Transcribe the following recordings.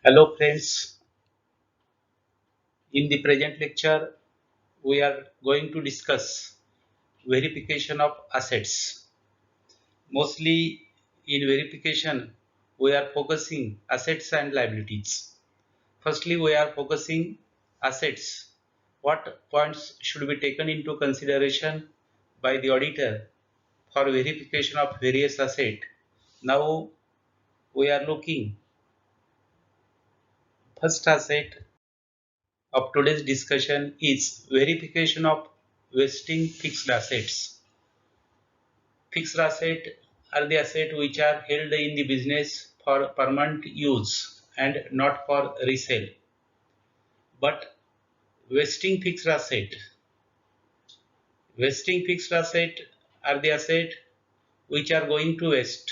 Hello friends, in the present lecture we are going to discuss verification of assets. Mostly in verification we are focusing assets and liabilities. Firstly we are focusing assets. What points should be taken into consideration by the auditor for verification of various assets? Now we are looking first asset of today's discussion is verification of vesting fixed assets. Fixed assets are the assets which are held in the business for permanent use and not for resale. But vesting fixed asset, vesting fixed asset are the assets which are going to vest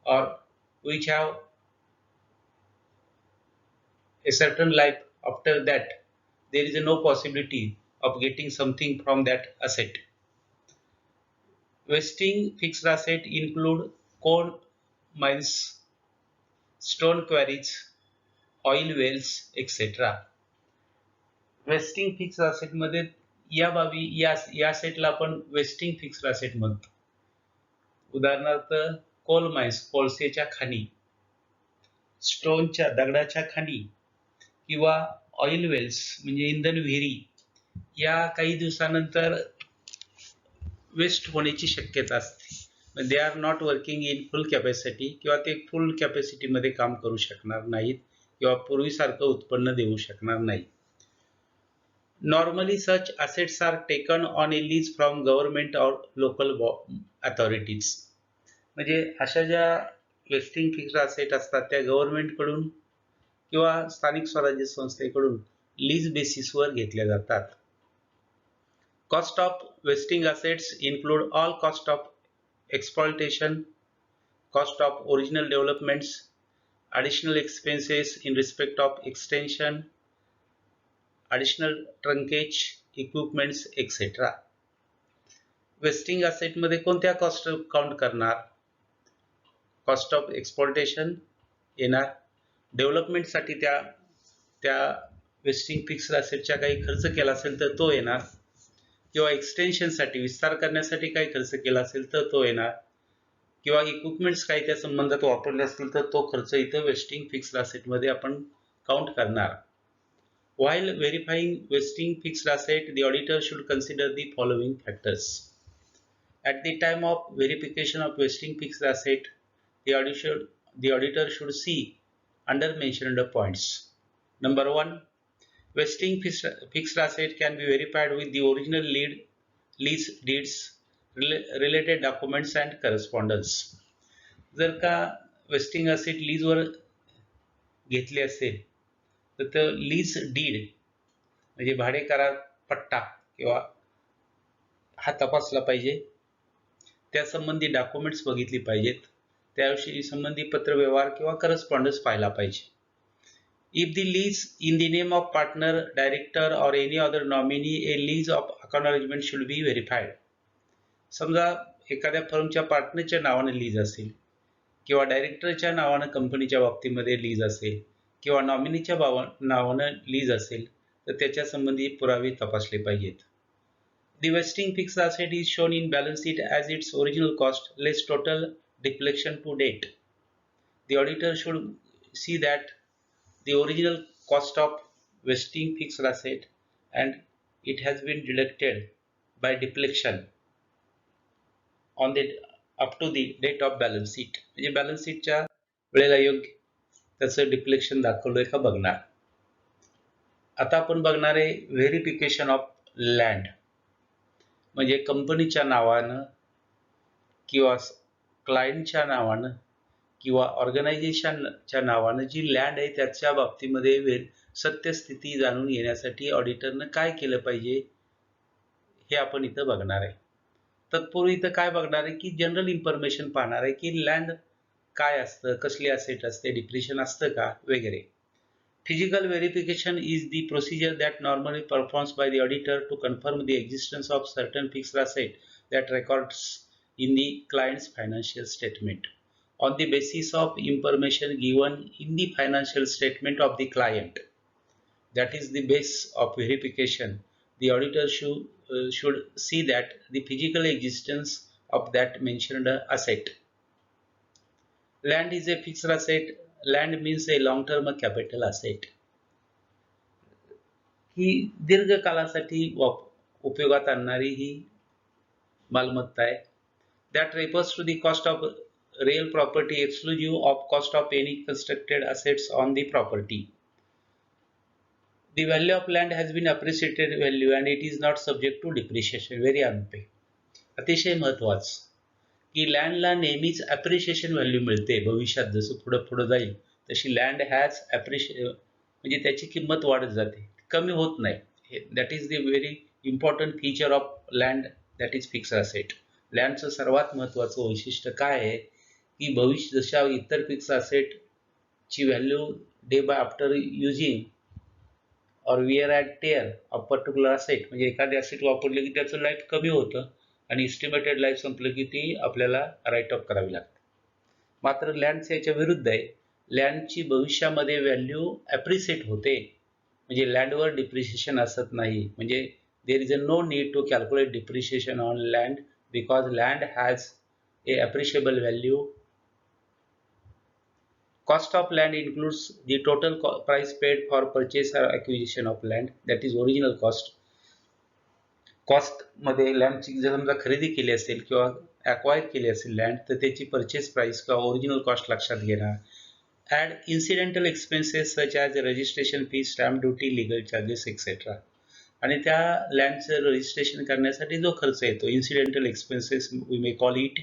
or which have a certain life. After that there is no possibility of getting something from that asset. Vesting fixed assets include coal mines, stone quarries, oil wells, etc. Wasting fix asset मध्ये या बाबी या सेटला आपण wasting fix asset म्हणतो. उदाहरणार्थ coal mines कोळसेच्या खाणी, स्टोनच्या दगडाच्या खाणी किंवा ऑइल वेल्स म्हणजे इंधन विहिरी या काही दिवसानंतर वेस्ट होण्याची शक्यता असते. They are not working in full capacity किंवा ते फुल कॅपॅसिटी मध्ये काम करू शकणार नाहीत किंवा पूर्वीसारखं उत्पन्न देऊ शकणार नाही. Normally such assets are taken on a lease from government or local authorities. म्हणजे अशा ज्या वेस्टिंग फिक्स्ड असेट असतात त्या गव्हर्नमेंट कडून किंवा स्थानिक स्वराज्य संस्थेकडून लीज बेसिसवर घेतल्या जातात. Cost of vesting assets include all cost of exploitation, cost of original developments, additional expenses in respect of extension, additional trunkage, equipments, etc. Wasting asset मध्ये कोणत्या कॉस्ट काउंट करणार? कॉस्ट ऑफ एक्सप्लॉयटेशन येणार, development साठी त्या त्या wasting fixed असेटच्या काही खर्च केला असेल तर तो येणार, किंवा एक्सटेन्शन साठी विस्तार करण्यासाठी काही खर्च केला असेल तर तो येणार, किंवा इक्विपमेंट्स काही त्या संबंधात वापरले असतील तर तो खर्च इथं वेस्टिंग फिक्स्ड असेट मध्ये आपण काउंट करणार. While verifying vesting fixed asset, the auditor should consider the following factors. At the time of verification of vesting fixed asset, the auditor should see under mentioned points. Number one, vesting fixed asset can be verified with the original lease deeds, related documents and correspondence. जर का wasting asset लीजवर घेतले असेल तर lease did म्हणजे भाडे करार पट्टा किंवा हा तपासला पाहिजे. त्या संबंधी डॉक्युमेंट्स बघितली पाहिजेत. त्याविषयी संबंधी पत्रव्यवहार किंवा करस्पॉन्डन्स पाहिला पाहिजे. If the lease in the name of partner, director or any other nominee, a lease of acknowledgement should be verified. समजा एखाद्या फर्मच्या पार्टनरच्या नावाने लीज असेल किंवा डायरेक्टरच्या नावाने कंपनीच्या बाबतीमध्ये लीज असेल किंवा नॉमिनीच्या नावानं लीज असेल तर त्याच्या संबंधी पुरावे तपासले पाहिजेत. The vesting fixed asset is shown in balance sheet as its original cost less total deflection to date. The auditor should see that the original cost of vesting fixed asset and it has been deducted by deflection on the up to the date of balance sheet. म्हणजे balance sheetच्या वेळेला योग्य त्याचं deflection दाखवलंय का बघणार. आता आपण बघणार आहे व्हेरिफिकेशन ऑफ लँड. म्हणजे कंपनीच्या नावानं किंवा क्लायंटच्या नावानं किंवा ऑर्गनायझेशनच्या नावानं जी लँड आहे त्याच्या बाबतीमध्ये सत्यस्थिती जाणून घेण्यासाठी ऑडिटरनं काय केलं पाहिजे हे आपण इथं बघणार आहे. तत्पूर्वी इथं काय बघणार आहे की जनरल इन्फॉर्मेशन पाहणार आहे की लँड काय असतं, कसली असेट असते, डिप्रिशन असतं का वगैरे. Physical verification is the procedure that normally performed by the auditor to confirm the existence of certain fixed asset that records in the client's financial statement. on the basis of information given in the financial statement of the client. That is the base of verification. The auditor should see that the physical existence of that mentioned asset. Land is a fixed asset. Land means a long-term capital asset. ही दीर्घकालासाठी उपयोगात आणणारी ही मालमत्ता आहे. That refers to the cost of real property exclusive of cost of any constructed assets on the property. The value of land has been appreciated value and it is not subject to depreciation. Very unpaid. अतिशय महत्वाचं की लँडला नेहमीच appreciation value मिळते. भविष्यात जसं पुढे पुढे जाईल तशी लँड हॅज म्हणजे त्याची किंमत वाढत जाते, कमी होत नाही. That is the very important feature of land, that is fixed asset. लँडचं सर्वात महत्वाचं वैशिष्ट्य काय आहे की भविष्य जशा इतर फिक्स असेटची value day by after using or wear and tear of particular asset, म्हणजे एखादे असेट वापरले की त्याचं लाईफ कमी होतं आणि इस्टिमेटेड लाईफ संपलं की ती आपल्याला राईट ऑफ करावी लागते. मात्र लँडचं याच्या विरुद्ध आहे. लँडची भविष्यामध्ये व्हॅल्यू ॲप्रिसिएट होते, म्हणजे लँडवर डिप्रिशिएशन असत नाही. म्हणजे there is a no need to calculate depreciation on land because land has a appreciable value. Cost of land includes the total price paid for purchase or acquisition of land, that is original cost. Cost मध्ये लँडची जर समजा खरेदी केली असेल किंवा acquire केली असेल land तर त्याची परचेस प्राइस किंवा ओरिजिनल कॉस्ट लक्षात घेणार. Add incidental expenses such as registration fee, stamp duty, legal charges etcetera. आणि त्या लँडचं रजिस्ट्रेशन करण्यासाठी जो खर्च येतो, incidental expenses we may call it,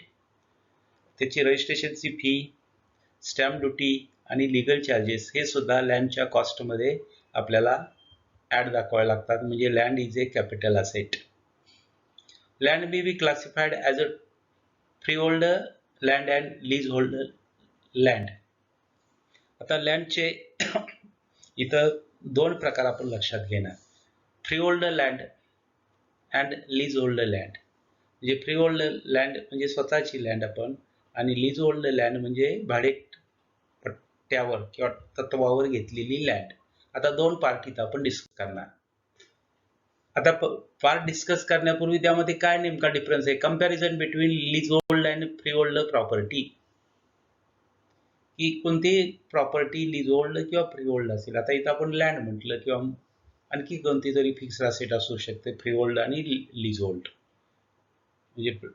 त्याची रजिस्ट्रेशनची फी, स्टॅम्प ड्युटी आणि लिगल चार्जेस हे सुद्धा लँडच्या कॉस्टमध्ये आपल्याला ॲड दाखवायला लागतात. म्हणजे land is a capital asset. Land may be classified as a freehold land and leasehold land. आता लँडचे इथं दोन प्रकार आपण लक्षात घेणार. Freehold land and leasehold land. म्हणजे फ्रीहोल्ड लँड म्हणजे स्वतःची लँड आपण, आणि लीज होल्ड लँड म्हणजे भाडे पट्ट्यावर किंवा तत्वावर घेतलेली लँड. आता दोन पार्टीत आपण डिस्कस करणार. आता पार्ट डिस्कस करण्यापूर्वी त्यामध्ये काय नेमका डिफरन्स आहे, comparison between lease hold and free hold property, की कोणती प्रॉपर्टी लीज होल्ड किंवा फ्री होल्ड असेल. आता इथं आपण लँड म्हटलं किंवा आणखी कोणती तरी फिक्स असेट असू शकते, फ्री होल्ड आणि लीज होल्ड. म्हणजे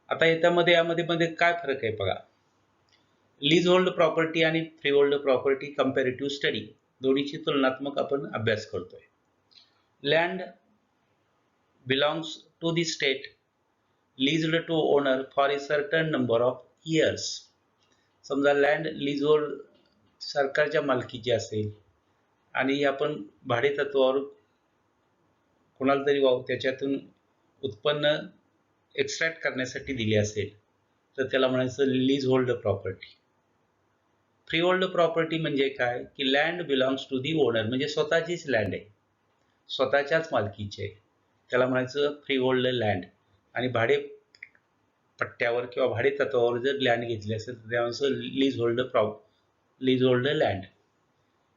आता यामध्ये काय फरक आहे बघा. लीज होल्ड प्रॉपर्टी आणि free hold property comparative study, दोन्हीची तुलनात्मक आपण अभ्यास करतोय. Land belongs to the state, leased to owner for a certain number of years. समजा लँड लीज होल्ड सरकारच्या मालकीची असेल आणि आपण भाडे तत्वावर कोणाला तरी त्याच्यातून उत्पन्न एक्स्ट्रॅक्ट करण्यासाठी दिली असेल तर त्याला म्हणायचं leasehold property. Free hold property म्हणजे काय की land belongs to the owner, म्हणजे स्वतःचीच लँड आहे, स्वतःच्याच मालकीची आहे, त्याला म्हणायचं फ्री होल्ड लँड. आणि भाडे पट्ट्यावर किंवा भाडे तत्वावर जर लँड घेतली असेल तर त्यामुळे leasehold land.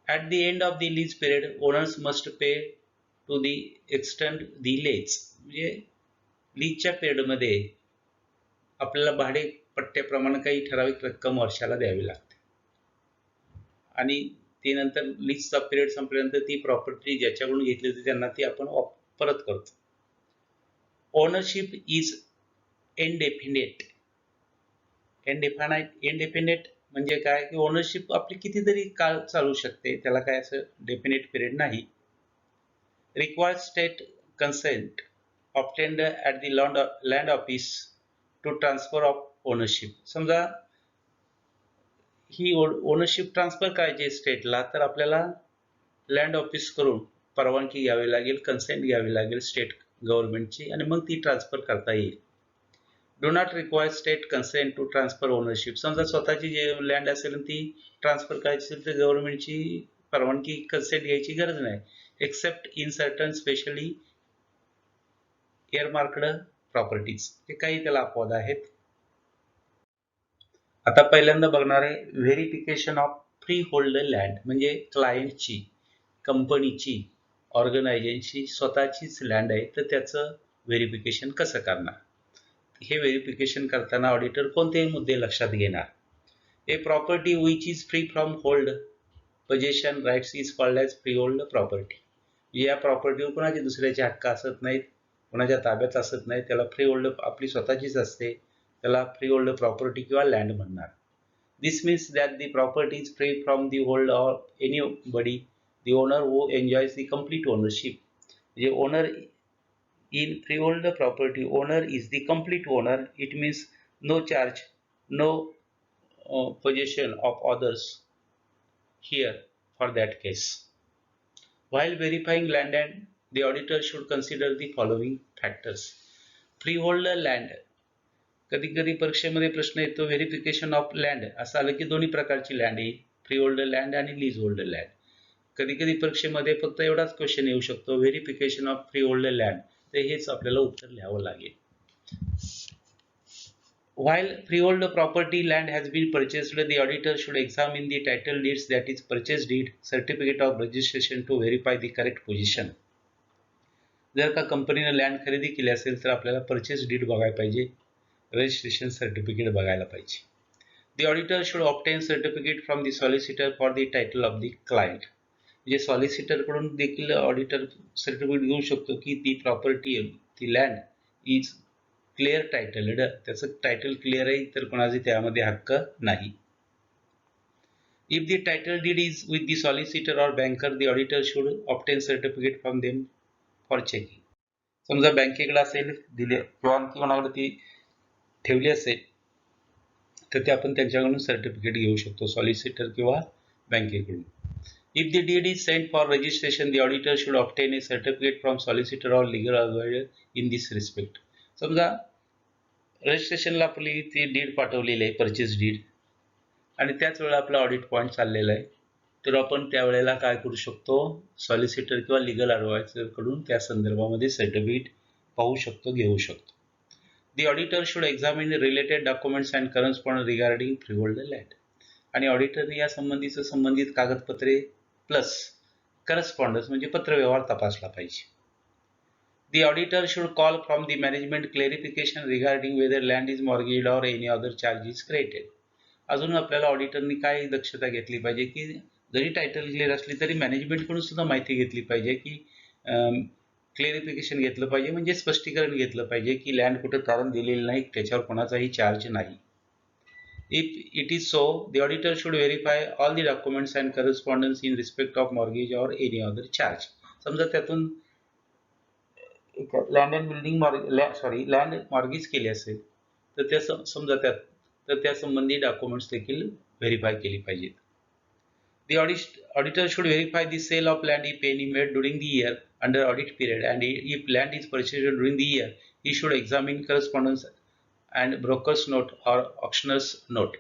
At the end of the lease period owners must pay to the extend the lease. म्हणजे लीजच्या पिरियडमध्ये आपल्याला भाडे पट्ट्याप्रमाणे काही ठराविक रक्कम वर्षाला द्यावी लागते आणि ती नंतर लीजचा पिरियड संपल्यानंतर ती प्रॉपर्टी ज्याच्याकडून घेतली होती त्यांना ती आपण परत करतो. Ownership is indefinite. इनडेफिनेट म्हणजे काय की ओनरशिप आपली कितीतरी काळ चालू शकते, त्याला काय असं डेफिनेट पिरियड नाही. Required state consent obtained at the land office to transfer of ownership. समजा ही ओनरशिप ट्रान्सफर करायची स्टेटला तर आपल्याला लँड ऑफिस करून परवानगी घ्यावी लागेल, कन्सेंट घ्यावी लागेल स्टेट गव्हर्नमेंटची, आणि मग ती ट्रान्सफर करता येईल. Do not require state consent to transfer ownership. समजा स्वतःची जे लँड असेल ती ट्रान्सफर करायची असेल तर गव्हर्नमेंटची परवानगी कन्सेंट घ्यायची गरज नाही, except in certain specially earmarked properties. हे काही त्याला अपवाद आहेत. आता पहिल्यांदा बघणार आहे verification of free holder land, म्हणजे क्लायंटची, कंपनीची, ऑर्गनायझेशनची स्वतःचीच लँड आहे तर त्याचं व्हेरिफिकेशन कसं करणार. हे व्हेरिफिकेशन करताना ऑडिटर कोणते मुद्दे लक्षात घेणार. A property which is free from hold possession rights is called as free hold property. या प्रॉपर्टीवर कोणाचे दुसऱ्याचे हक्क असत नाहीत, कोणाच्या ताब्यात असत नाही, त्याला फ्री होल्ड आपली स्वतःचीच असते, त्याला फ्री होल्ड प्रॉपर्टी किंवा लँड म्हणणार. This means that the property is free from the hold of anybody, the owner who enjoys the complete ownership. The owner in freehold property, owner is the complete owner. It means no charge, no possession of others here for that case. While verifying land, and the auditor should consider the following factors. Freeholder land. कधी कधी परीक्षेमध्ये प्रश्न येतो verification of land, असं आलं की दोन्ही प्रकारची लँड येईल, फ्री होल्डर लँड आणि लीज होल्डर लँड. कधी कधी परीक्षेमध्ये फक्त एवढाच क्वेश्चन येऊ शकतो verification of free holder land, तर हेच आपल्याला उत्तर लिहावं लागेल. While freehold property land has been purchased, the auditor should examine the title deeds, that is purchase deed, certificate of registration to verify the correct position. जर का कंपनीने land खरेदी केली असेल तर आपल्याला परचेस डीड बघायला पाहिजे, रजिस्ट्रेशन सर्टिफिकेट बघायला पाहिजे. The auditor should obtain certificate from the solicitor for the title of the client. म्हणजे सॉलिसिटर कडून देखील ऑडिटर सर्टिफिकेट घेऊ शकतो की ती प्रॉपर्टी, ती लँड इज क्लिअर टायटल्ड, त्याचं टायटल क्लिअर आहे, तर कोणाचे त्यामध्ये हक्क नाही. If the title deed is with the solicitor or banker, the auditor should obtain certificate from them for checking. समजा बँकेकडे असेल दिले किंवा आणखी कोणाकडे ती ठेवली असेल तर ते आपण त्यांच्याकडून सर्टिफिकेट घेऊ शकतो, सॉलिसिटर किंवा बँकेकडून. If the deed is sent for registration, the auditor should obtain a certificate from solicitor or legal advisor in this respect. समजा रजिस्ट्रेशनला आपली ती डीड पाठवलेली आहे, परचेस डीड, आणि त्याच वेळेला आपला ऑडिट पॉईंट चाललेला आहे, तर आपण त्यावेळेला काय करू शकतो, सॉलिसिटर किंवा लिगल ॲडवायझर कडून त्या संदर्भामध्ये सर्टिफिकेट पाहू शकतो, घेऊ शकतो. The auditor should examine related documents and correspondence regarding freehold land. आणि ऑडिटरने या संबंधीचं संबंधित कागदपत्रे प्लस करस्पॉन्डन्स म्हणजे पत्रव्यवहार तपासला पाहिजे. The auditor should call from the management clarification regarding whether land is mortgaged or any other charge is created. अजून आपल्याला ऑडिटरनी काय दक्षता घेतली पाहिजे की जरी टायटल क्लिअर असली तरी मॅनेजमेंटकडून सुद्धा माहिती घेतली पाहिजे की क्लेरिफिकेशन घेतलं पाहिजे, म्हणजे स्पष्टीकरण घेतलं पाहिजे की लँड कुठे तारण दिलेलं नाही, त्याच्यावर कोणाचाही चार्ज नाही. If it is so, the auditor should verify all the documents and correspondence in respect of mortgage or any other charge. समजा त्यातून land and building land mortgage केली असेल तर त्या समजा त्यात तर त्या संबंधी डॉक्युमेंट्स देखील व्हेरीफाय केली पाहिजेत. The auditor should verify the sale of land if any made during the year under audit period, and if land is purchased during the year, he should examine correspondence and broker's note or auctioneer's note.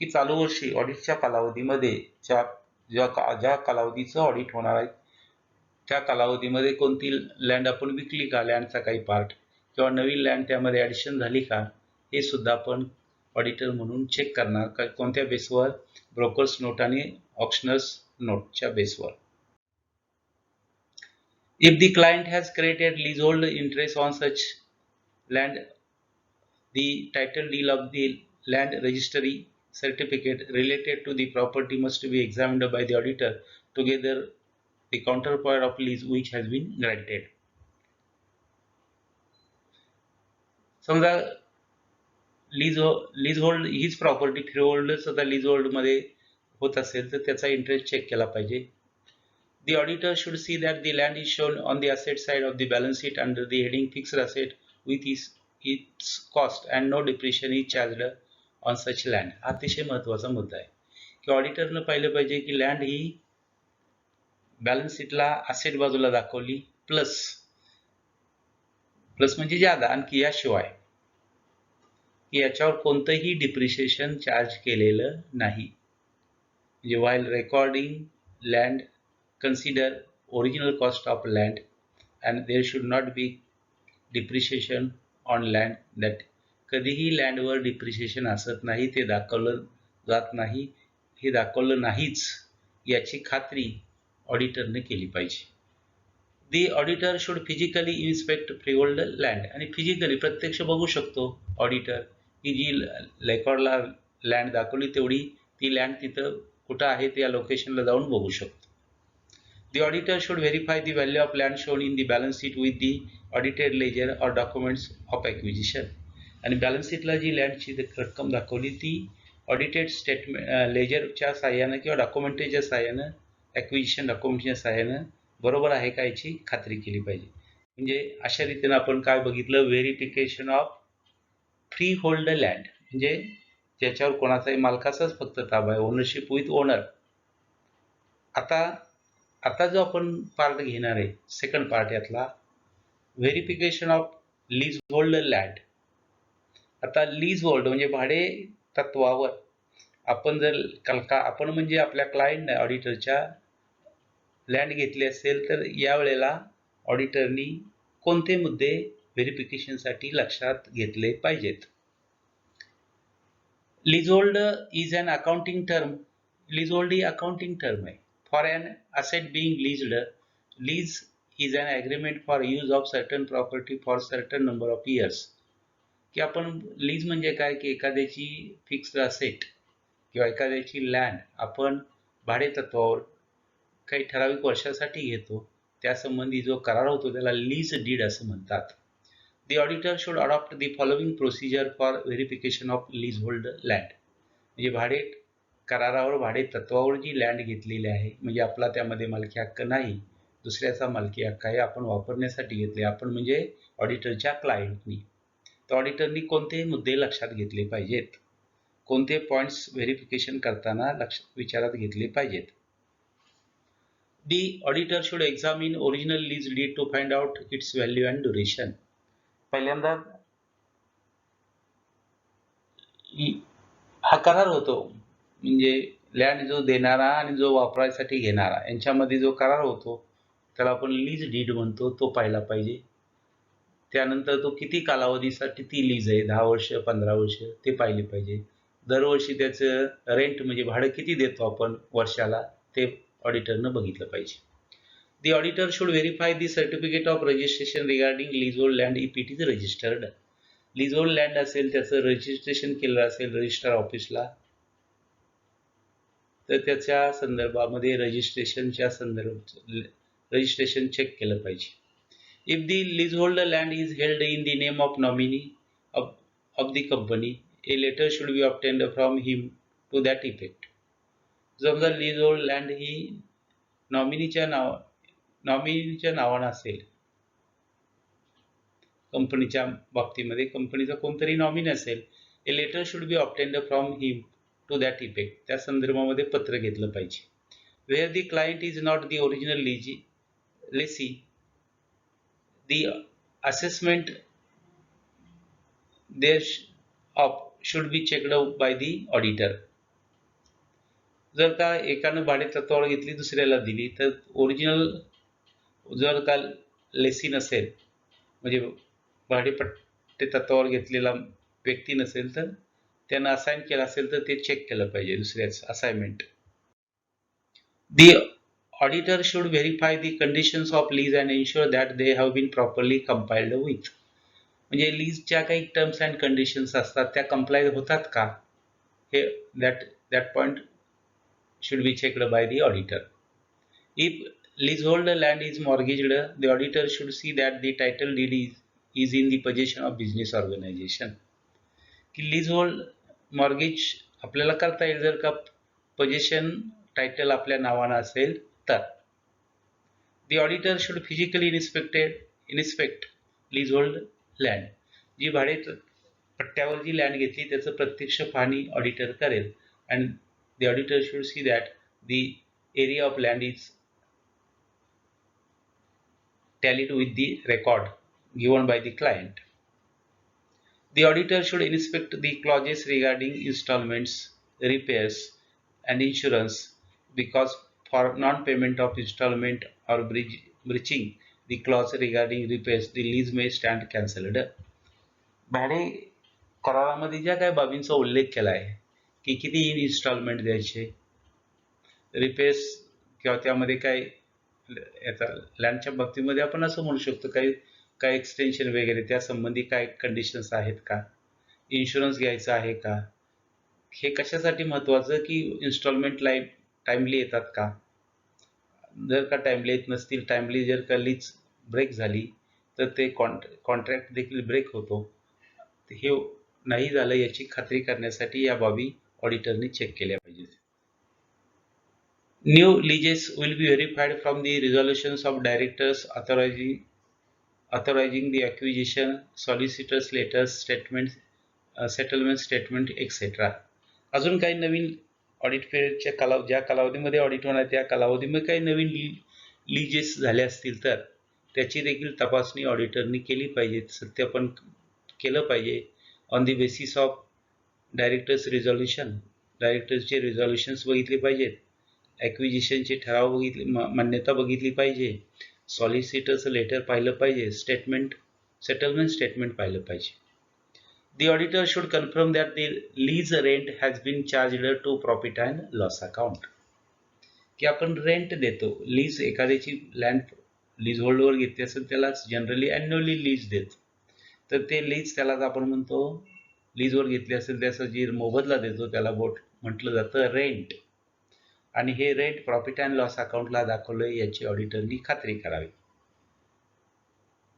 की चालू वर्षी ऑडिटच्या कालावधीमध्ये ज्या कालावधीचं audit होणार आहे त्या कालावधीमध्ये कोणती लँड आपण विकली का, लँडचा काही पार्ट, किंवा नवीन लँड त्यामध्ये ॲडिशन झाली का, हे सुद्धा आपण ऑडिटर म्हणून चेक करणार. का कोणत्या बेसवर, ब्रोकर्स नोट आणि ऑक्शनर्स नोटच्या बेसवर. If the client has created leasehold interest on such land, the title deed of the land registry certificate related to the property must be examined by the auditor together the counterpart of lease which has been granted. समजा lease hold हीच property free hold सुद्धा lease hold मध्ये होत असेल तर त्याचा interest check केला पाहिजे. The auditor should see that the land is shown on the asset side of the balance sheet under the heading fixed asset with its cost and no depreciation is charged on such land. हा अतिशय महत्त्वाचा मुद्दा आहे की ऑडिटरनं पाहिलं पाहिजे की land ही balance शीटला asset बाजूला दाखवली प्लस म्हणजे ज्यादा, आणखी याशिवाय की याच्यावर कोणतंही डिप्रिशिएशन चार्ज केलेलं नाही. म्हणजे while recording land, consider original cost of land and there should not be depreciation on land that कधीही लँडवर डिप्रिशिएशन असत नाही, ते दाखवलं जात नाही, हे दाखवलं नाहीच याची खात्री ऑडिटरने केली पाहिजे. The auditor should physically inspect freehold land, आणि फिजिकली प्रत्यक्ष बघू शकतो ऑडिटर की जी रेकॉर्डला लँड दाखवली तेवढी ती लँड तिथं कुठं आहे त्या लोकेशनला जाऊन बघू शकतो. The auditor should verify the value of land shown in the balance sheet with the audited ledger or documents of acquisition. आणि बॅलन्स शीटला जी लँडची रक्कम दाखवली ती ऑडिटेड स्टेटमेंट लेजरच्या साहाय्यानं किंवा डॉक्युमेंटरीच्या साहाय्यानं, ॲक्विजिशन डॉक्युमेंटच्या साहाय्यानं बरोबर आहे का याची खात्री केली पाहिजे. म्हणजे अशा रीतीनं आपण काय बघितलं, verification of free hold land, म्हणजे ज्याच्यावर कोणाचाही मालकाचाच फक्त ताबा आहे, ओनरशिप विथ ओनर. आता जो आपण पार्ट घेणार आहे, सेकंड पार्ट यातला verification of lease hold land. आता लीज होल्ड म्हणजे भाडे तत्वावर आपण जर आपण म्हणजे आपल्या क्लायंटने ऑडिटरच्या लँड घेतली असेल तर यावेळेला ऑडिटरनी कोणते मुद्दे व्हेरिफिकेशनसाठी लक्षात घेतले पाहिजेत. Leasehold is an accounting term. Leasehold ही अकाउंटिंग टर्म आहे. For an asset being leased, lease is an agreement for use of certain property for certain number of years. की आपण लीज म्हणजे काय की एखाद्याची फिक्स्ड असेट किंवा एखाद्याची लँड आपण भाडे तत्वावर काही ठराविक वर्षासाठी घेतो, त्यासंबंधी जो करार होतो त्याला लीज डीड असं म्हणतात. The auditor should adopt the following procedure for verification of leasehold land. म्हणजे भाडे करारावर भाडे तत्वावर जी लँड घेतलेली आहे, म्हणजे आपला त्यामध्ये मालकी हक्क नाही, दुसऱ्याचा मालकी हक्क आहे, आपण वापरण्यासाठी घेतले, आपण म्हणजे ऑडिटरच्या क्लायंटनी. तर ऑडिटरनी कोणते मुद्दे लक्षात घेतले पाहिजेत, कोणते पॉइंट्स व्हेरिफिकेशन करताना विचारात घेतले पाहिजेत. The auditor should examine original lease deed to find out its value and duration. पहिल्यांदा हा करार होतो, म्हणजे लँड जो देणारा आणि जो वापरायसाठी घेणारा यांच्यामध्ये जो करार होतो त्याला आपण लीज डीड म्हणतो, तो पाहिला पाहिजे. त्यानंतर तो किती कालावधीसाठी ती लीज आहे, 10 वर्ष 15 वर्ष, ते पाहिले पाहिजे. दरवर्षी त्याचं रेंट म्हणजे भाडं किती देतो आपण वर्षाला, ते ऑडिटरनं बघितलं पाहिजे. The auditor should verify the certificate of registration regarding leasehold land if it is registered. Leasehold land असेल त्याचं रजिस्ट्रेशन केलं असेल रजिस्टर ऑफिसला तर त्याच्या संदर्भामध्ये रजिस्ट्रेशन चेक केलं पाहिजे. If the leasehold land is held in the name of nominee of the company, a letter should be obtained from him to that effect. समजा लीजहोल्ड लँड ही नॉमिनीच्या नावानं असेल, कंपनीच्या बाबतीमध्ये कंपनीचा कोणतरी नॉमिनी असेल, a letter should be obtained from him to that effect, त्या संदर्भामध्ये पत्र घेतलं पाहिजे. Where the client is not the original lessee, the assessment there should be checked by the auditor. जर का एकानं भाडे तत्वावर घेतली दुसऱ्याला दिली तर ओरिजिनल जर का लेसी नसेल म्हणजे भाडेपट्टे तत्वावर घेतलेला व्यक्ती नसेल तर त्यानं असाइन केलं असेल तर ते चेक केलं पाहिजे दुसऱ्याच assignment. The auditor should verify the conditions of lease and insure that they have been properly compiled with. म्हणजे लीजच्या काही टर्म्स अँड कंडिशन्स असतात त्या कंप्लाय होतात का, हे that point should be checked by the auditor. If leasehold land is mortgaged, the auditor should see that the title deed is in the possession of business organization. की leasehold mortgage आपल्याला करता येईल जर का possession title आपल्या नावानं असेल तर. The auditor should physically inspect leasehold land. जी भाडे पट्ट्यावर जी लँड घेतली त्याचं प्रत्यक्ष पाहणी ऑडिटर करेल, and the auditor should see that the area of land is tallied with the record given by the client. The auditor should inspect the clauses regarding installments, repairs and insurance, because for non-payment of installment or breaching the clause regarding repairs, the lease may stand cancelled. भाडे करारामध्ये ज्या काही बाबींचा उल्लेख केला आहे की किती इन्स्टॉलमेंट द्यायचे, रिपेस किंवा त्यामध्ये काय याचा लँडच्या बाबतीमध्ये आपण असं म्हणू शकतो काही काय एक्सटेन्शन वगैरे त्या संबंधी काय कंडिशन्स आहेत का, इन्शुरन्स घ्यायचा आहे का, हे कशासाठी महत्वाचं की इन्स्टॉलमेंट लाईफ टाइमली येतात का, जर का टाइमली येत नसतील, टाइमली जर का लीज ब्रेक झाली तर ते कॉन्ट्रॅक्ट देखील ब्रेक होतो. हे नाही झालं याची खात्री करण्यासाठी या बाबी ऑडिटरने चेक केल्या पाहिजेत. New leases will be verified from the resolutions of directors authorizing the acquisition, solicitors letters, statements, settlement statement, etc. अजून काही नवीन ऑडिट पिरियडच्या ज्या कालावधीमध्ये ऑडिट होणार त्या कालावधीमध्ये काही नवीन लीजेस झाले असतील तर त्याची देखील तपासणी ऑडिटरनी केली पाहिजे, सत्यापन केलं पाहिजे on the basis of directors resolution. डायरेक्टर्सचे रिझोल्युशन्स बघितले पाहिजेत, ॲक्विजिशनचे ठराव बघितले, मान्यता बघितली पाहिजे, सॉलिसिटर्स लेटर पाहिलं पाहिजे, सेटलमेंट स्टेटमेंट पाहिलं पाहिजे. The auditor should confirm that the lease rent has been charged to profit and loss account. की आपण रेंट देतो, लीज एखाद्याची लँड लीज होल्डवर घेतली असेल त्याला जनरली अॅन्युअली लीज देतो, तर ते लीज त्यालाच आपण म्हणतो, लीजवर घेतली असेल त्याचा जी मोबदला देतो त्याला म्हटलं जातं रेंट, आणि हे रेंट प्रॉफिट अँड लॉस अकाउंटला दाखवलं याची ऑडिटरनी खात्री करावी.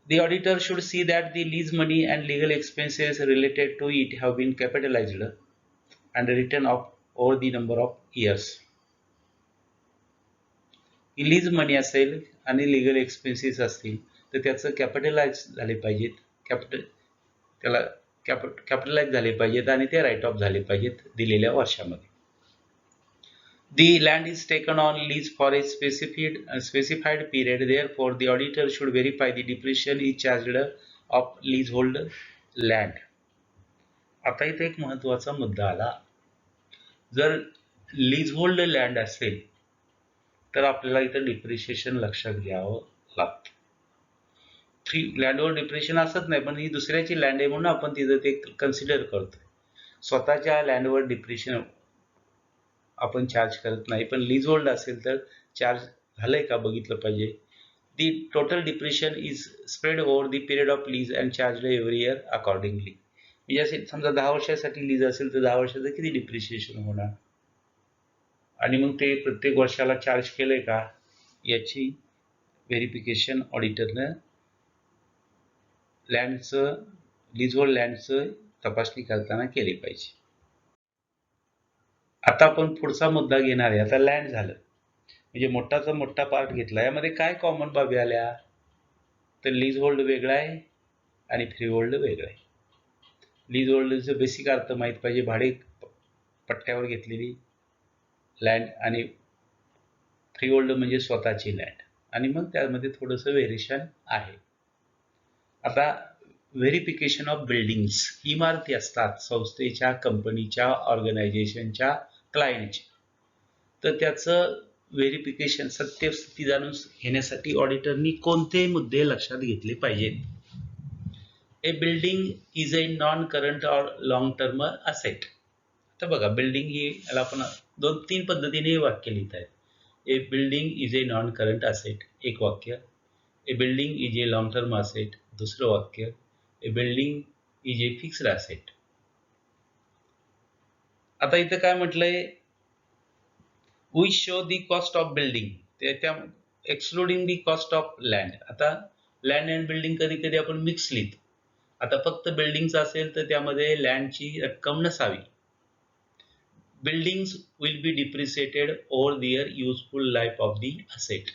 The auditor should see that the lease money and legal expenses related to it have been capitalized and written off over the number of years. Lease money असेल आणि legal expenses असतील तर त्याचं कॅपिटलाइज झाले पाहिजेत, त्याला कॅपिटलाइज झाले पाहिजेत आणि ते राईट ऑफ झाले पाहिजेत दिलेल्या वर्षामध्ये. The land is taken on lease for a specified period. Therefore, the auditor should verify the depreciation is charged of leasehold land. आता इथे एक महत्वाचा मुद्दा आला, जर लीजहोल्ड लँड असेल तर आपल्याला इथं डिप्रिशिएशन लक्षात घ्यावं लागतं. फ्री लँडवर डिप्रिशिएशन असत नाही, पण ही दुसऱ्याची लँड आहे म्हणून आपण तिथं ते कन्सिडर करतोय. स्वतःच्या लँडवर डिप्रिशिएशन आपण चार्ज करत नाही, पण लीज होल्ड असेल तर चार्ज झालंय का बघितलं पाहिजे. दी total depreciation is spread over the period of lease and charge every year accordingly. म्हणजे असेल समजा 10 वर्षासाठी लीज असेल तर 10 वर्षाचं किती डिप्रिशिएशन होणार, आणि मग ते प्रत्येक वर्षाला चार्ज केलंय का याची व्हेरिफिकेशन ऑडिटरनं लँडचं लीजहोल्ड लँडचं तपासणी करताना केली पाहिजे. आता आपण पुढचा मुद्दा घेणार आहे. आता लँड झालं म्हणजे मोठा पार्ट घेतला, यामध्ये काय कॉमन बाबी आल्या तर लीज होल्ड वेगळा आहे आणि फ्री होल्ड वेगळा आहे. लीज होल्डचं बेसिक अर्थ माहीत पाहिजे, भाडे पट्ट्यावर घेतलेली लँड, आणि फ्री होल्ड म्हणजे स्वतःची लँड, आणि मग त्यामध्ये थोडंसं व्हेरिएशन आहे. आता व्हेरिफिकेशन ऑफ बिल्डिंग्स, इमारती असतात संस्थेच्या, कंपनीच्या, ऑर्गनायझेशनच्या, क्लायंटच्या, तर त्याचं व्हेरिफिकेशन सत्यस्थिती जाणून घेण्यासाठी ऑडिटरनी कोणते मुद्दे लक्षात घेतले पाहिजेत. A building is a non current or long term asset. आता बघा बिल्डिंग ही याला आपण 2-3 पद्धतीने हे वाक्य लिहित आहेत. A building is a non current asset एक वाक्य, a building is a long term asset दुसरं वाक्य, a building is a fixed asset. आता इथं काय म्हटलंय, we show the cost of building, त्या excluding the cost of land. आता लँड अँड बिल्डिंग कधी कधी आपण मिक्स लिहितो. आता फक्त बिल्डिंगचं असेल तर त्यामध्ये लँडची रक्कम नसावी. Buildings will be depreciated over their useful life of the asset.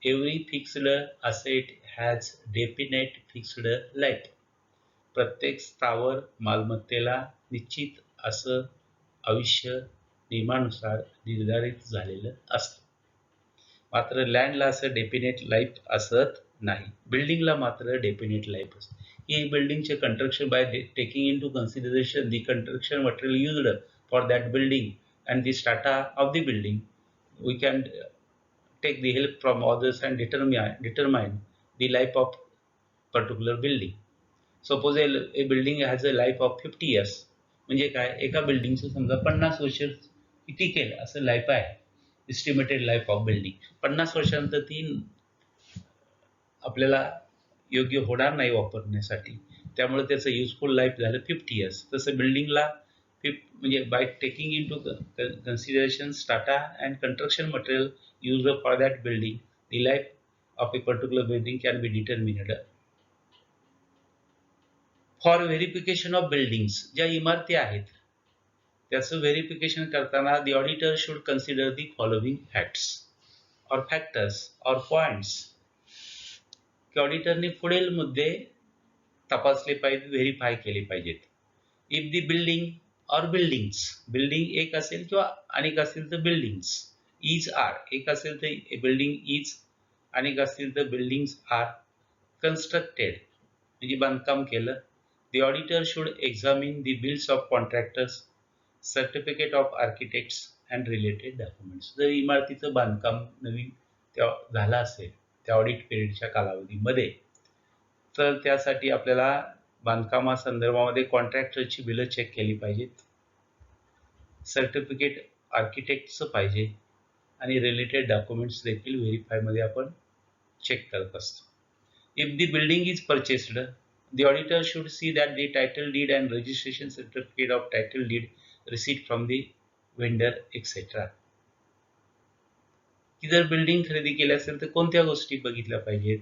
Every fixed asset has definite fixed life. प्रत्येक स्थावर मालमत्तेला निश्चित असं आयुष्य नियमानुसार निर्धारित झालेलं असतं. मात्र लँडला असं डेफिनेट लाईफ असत नाही, बिल्डिंगला मात्र डेफिनेट लाईफ असतं. ही बिल्डिंगचे construction by taking in to consideration the construction material used for that building and the strata of the building, we can take the help from others and determine the life of particular building. Suppose a building has a life of 50 years, म्हणजे काय, एका बिल्डिंगचं समजा 50 वर्ष टिकेल असं life आहे, estimated life of building. 50 वर्षानंतर ती आपल्याला योग्य होणार नाही वापरण्यासाठी, त्यामुळे त्याचं युजफुल लाईफ झालं 50 इयर्स. तसं बिल्डिंगला म्हणजे by taking in to consideration strata and construction material use for that building, the life of a particular building can be determined. For verification of buildings, ज्या इमारती आहेत त्याचं व्हेरिफिकेशन करताना the auditor should consider the following facts और factors और points, की ऑडिटरने पुढील मुद्दे तपासले पाहिजेत, व्हेरीफाय केले पाहिजेत. इफ दी बिल्डिंग और बिल्डिंग्स, बिल्डिंग एक असेल किंवा अनेक असतील तर बिल्डिंग्स, इज आर एक असेल तर बिल्डिंग इज, अनेक असतील तर बिल्डिंग्स आर कन्स्ट्रक्टेड म्हणजे बांधकाम केलं. The auditor should examine the bills of contractors, certificate of architects and related documents. जर इमारतीचं बांधकाम नवीन त्या झालं असेल त्या ऑडिट पिरियडच्या कालावधीमध्ये, तर त्यासाठी आपल्याला बांधकामासंदर्भामध्ये कॉन्ट्रॅक्टरची बिलं चेक केली पाहिजेत, सर्टिफिकेट आर्किटेक्टचं पाहिजे आणि रिलेटेड डॉक्युमेंट्स देखील व्हेरीफायमध्ये आपण चेक करत असतो. If the building is purchased, the auditor should see that the title deed and registration certificate of title deed receipt from the vendor etc. की जर बिल्डिंग खरेदी केली असेल तर कोणत्या गोष्टी बघितल्या पाहिजेत,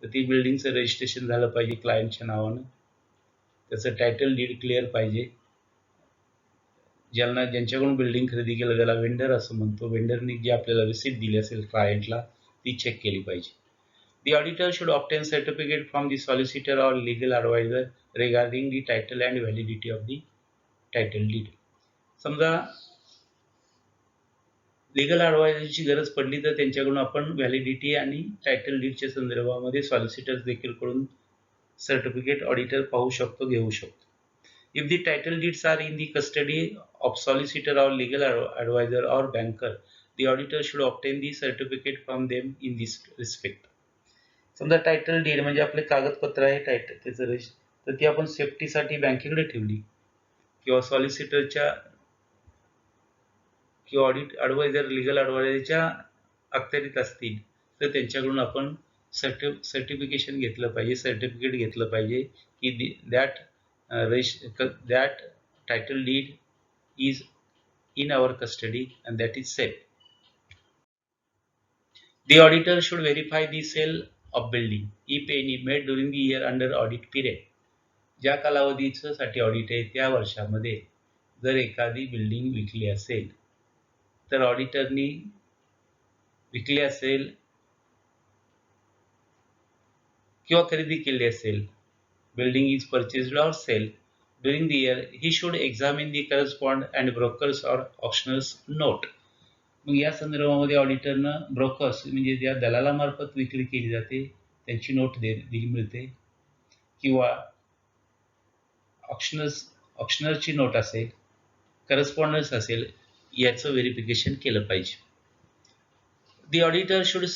तर ती बिल्डिंगचं रजिस्ट्रेशन झालं पाहिजे क्लायंटच्या नावानं, त्याचं टायटल डीड क्लिअर पाहिजे, ज्यांच्याकडून बिल्डिंग खरेदी केलं त्याला वेंडर असं म्हणतो, वेंडरनी जी आपल्याला रिसिप्ट दिली असेल क्लायंटला ती चेक केली पाहिजे. The auditor should obtain certificate from the solicitor or legal advisor regarding the title and validity of the title deed. समजा लिगल ॲडवायझरची गरज पडली तर त्यांच्याकडून आपण व्हॅलिडिटी आणि टायटल डीडच्या संदर्भामध्ये सॉलिसिटर्स देखील कडून सर्टिफिकेट ऑडिटर पाहू शकतो, घेऊ शकतो. If the title deeds are in the custody of solicitor or legal advisor or banker, the auditor should obtain the certificate from them in this respect. समजा title did म्हणजे आपले कागदपत्र आहे टायटल त्याचं रजिस्टर, तर ती आपण सेफ्टीसाठी बँकेकडे ठेवली किंवा सॉलिसिटरच्या किंवा ऑडिट ॲडवायझर लिगल ॲडवायझरच्या अखत्यारीत असतील तर त्यांच्याकडून आपण सर्टिफिकेशन घेतलं पाहिजे, सर्टिफिकेट घेतलं पाहिजे की that title deed is in our custody and that is safe. The auditor should verify the sale of building if any made during the year under audit period. ज्या कालावधीसाठी ऑडिट आहे त्या वर्षामध्ये जर एखादी बिल्डिंग विकली असेल तर ऑडिटरनी विकली असेल किंवा खरेदी केली असेल, बिल्डिंग इज परचेस्ड और sale during the year, he should examine the correspondent and brokers or auctioneers note. मग या संदर्भामध्ये ऑडिटरनं ब्रोकर्स म्हणजे ज्या दलालामार्फत विक्री केली जाते त्यांची नोट दिली मिळते किंवा ऑक्शनरची नोट असेल, करस्पॉन्डन्स असेल, याचं व्हेरिफिकेशन केलं पाहिजे. The auditor should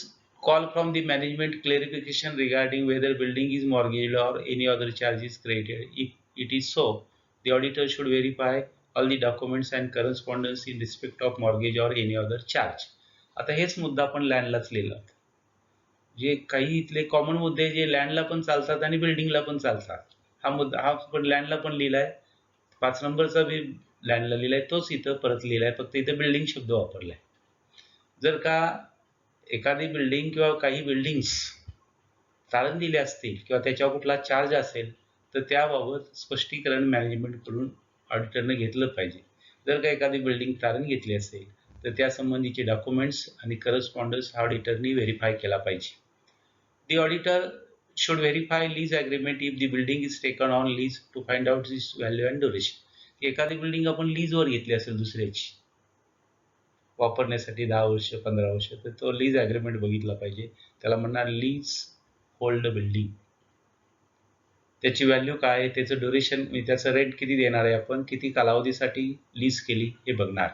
call from the management clarification regarding whether building is mortgaged or any other charge is credited. If it is so, the auditor should verify all the documents and correspondence in respect of mortgage or any other charge. आता हेच मुद्दा आपण लँडलाच लिहिला. जे काही इथले common मुद्दे जे लँडला पण चालतात आणि बिल्डिंगला पण चालतात, हा मुद्दा हा पण लँडला पण लिहिलाय, 5 नंबरचा बी लँडला लिहिलाय, तोच इथं परत लिहिलाय, फक्त इथं बिल्डिंग शब्द वापरलाय. जर का एखादी बिल्डिंग किंवा काही बिल्डिंग्स तारण दिले असतील किंवा त्याच्यावर कुठला चार्ज असेल तर त्याबाबत स्पष्टीकरण मॅनेजमेंटकडून ऑडिटरने घेतलं पाहिजे. जर का एखादी बिल्डिंग तारण घेतली असेल तर त्या संबंधीचे डॉक्युमेंट्स आणि करस्पॉन्डन्स ऑडिटरनी व्हेरीफाय केला पाहिजे. The auditor should verify lease agreement if the building is taken on lease to find out this value and duration. एखादी बिल्डिंग आपण लीजवर घेतली असेल दुसऱ्याची वापरण्यासाठी 10 वर्ष 15 वर्ष, तर तो लीज ॲग्रीमेंट बघितला पाहिजे. त्याला म्हणणार लीज होल्ड बिल्डिंग, त्याची व्हॅल्यू काय आहे, त्याचं ड्युरेशन, त्याचं रेंट किती देणार आहे, आपण किती कालावधीसाठी लीज केली हे बघणार.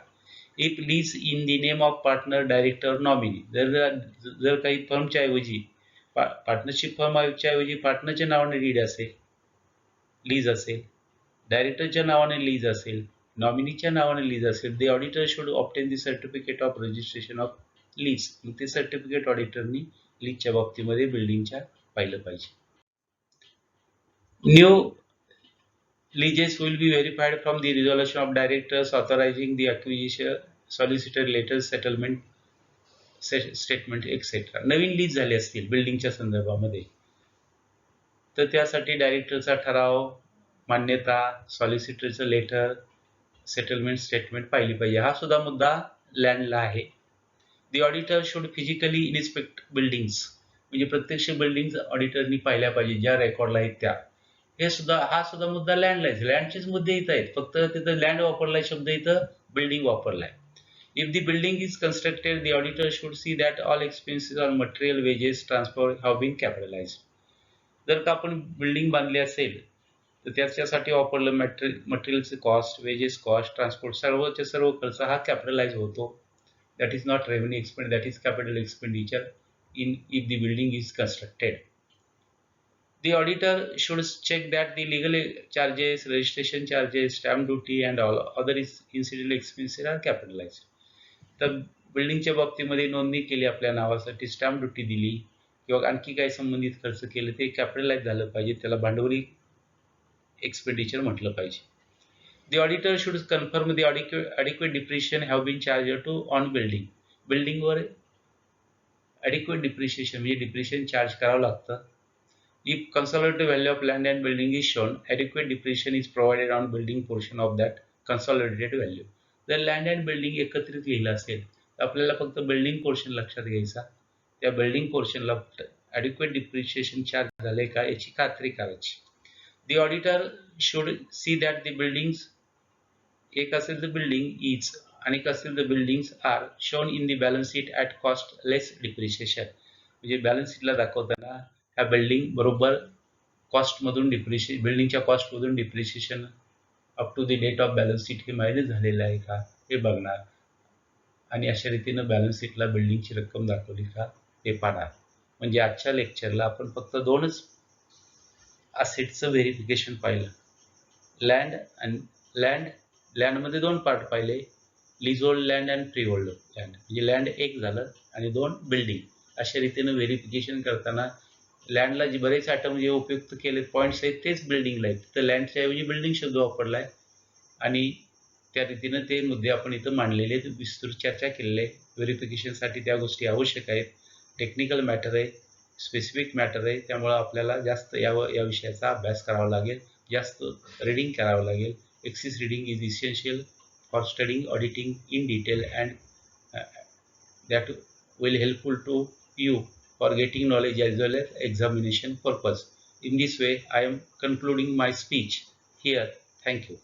If lease in the name of partner director nominee, जर काही फर्मच्या ऐवजी पार्टनरशिप फर्मच्या ऐवजी पार्टनरच्या नावाने डीड असेल लीज असेल, डायरेक्टरच्या नावाने लीज असेल, नॉमिनीच्या नावाने लीज असेल, the auditor should obtain the certificate of registration of lease. मग ते सर्टिफिकेट ऑडिटरनी लीजच्या बाबतीमध्ये बिल्डिंगच्या पाहिलं पाहिजे. New leases will be verified from the resolution of directors authorizing the acquisition, solicitor letters, settlement statement etcetera. नवीन लीज झाले असतील बिल्डिंगच्या संदर्भामध्ये तर त्यासाठी डायरेक्टरचा ठराव, मान्यता, सॉलिसिटरचं लेटर, सेटलमेंट स्टेटमेंट पाहिली पाहिजे. हा सुद्धा मुद्दा लँडला आहे. दी auditor should physically inspect buildings, म्हणजे प्रत्यक्ष बिल्डिंग ऑडिटरनी पाहिल्या पाहिजे ज्या रेकॉर्डला आहेत त्या. हा सुद्धा मुद्दा लँडला आहे. लँडचेच मुद्दे इथं आहेत, फक्त तिथं लँड वापरलाय शब्द, इथं बिल्डिंग वापरलाय. If the building is constructed, the auditor should see that all expenses on material, wages, transport have been capitalized. जर का आपण बिल्डिंग बांधली असेल तर त्याच्यासाठी वापरलं मटेरियलचे कॉस्ट, वेजेस कॉस्ट, ट्रान्सपोर्ट, सर्वच्या सर्व खर्च हा कॅपिटलाइज होतो. That is not revenue expand, that is capital expenditure in if the building is constructed. The auditor should check that the legal charges, registration charges, stamp duty and all other incidental expenses are capitalized. तर बिल्डिंगच्या बाबतीमध्ये नोंदणी केली आपल्या नावासाठी, stamp duty दिली किंवा आणखी काही संबंधित खर्च केले ते कॅपिटलाइज झालं पाहिजे, त्याला भांडवली एक्सपेंडिचर म्हटलं पाहिजे. The auditor should confirm the adequate depreciation have been charged to on building. बिल्डिंगवर adequate depreciation म्हणजे डिप्रिशिएशन चार्ज करावं लागतं. If consolidated value of land and building is shown, adequate depreciation is provided on building portion of that consolidated value. जर land and building एकत्रित लिहिलं असेल तर आपल्याला फक्त बिल्डिंग पोर्शन लक्षात घ्यायचा, त्या बिल्डिंग पोर्शनला ॲडिक्वेट डिप्रिशिएशन चार्ज झाले का याची खात्री करायची. The auditor should see that the buildings, एक असेल तर बिल्डिंग इज आणि एक असेल तर buildings are shown in the balance sheet at cost less depreciation. म्हणजे बॅलन्स शीटला दाखवताना ह्या बिल्डिंग बरोबर कॉस्टमधून बिल्डिंगच्या कॉस्टमधून depreciation up to the date of balance sheet हे मायनस झालेलं आहे का हे बघणार आणि अशा रीतीनं बॅलन्स शीटला बिल्डिंगची रक्कम दाखवली का हे पाहणार. म्हणजे आजच्या लेक्चरला आपण फक्त दोनच असेटचं व्हेरिफिकेशन पाहिलं. लँडमध्ये दोन पार्ट पाहिले, लीज होल्ड लँड आणि फ्री होल्ड लँड. म्हणजे लँड एक झालं आणि दोन बिल्डिंग. अशा रीतीनं व्हेरिफिकेशन करताना लँडला जे बरेच आयटम जे उपयुक्त केले पॉईंट्स आहेत तेच बिल्डिंगला आहेत, तर लँडच्या ऐवजी बिल्डिंग शब्द वापरला आहे आणि त्या रीतीनं ते मुद्दे आपण इथं मांडलेले आहेत, विस्तृत चर्चा केलेली आहे. व्हेरिफिकेशनसाठी त्या गोष्टी आवश्यक आहेत. टेक्निकल मॅटर आहे, स्पेसिफिक मॅटर आहे, त्यामुळं आपल्याला जास्त या विषयाचा अभ्यास करावा लागेल, जास्त रीडिंग करावं लागेल. Excess reading is essential for studying auditing in detail and that will helpful to you for getting knowledge as well as examination purpose. In this way, I am concluding my speech here. Thank you.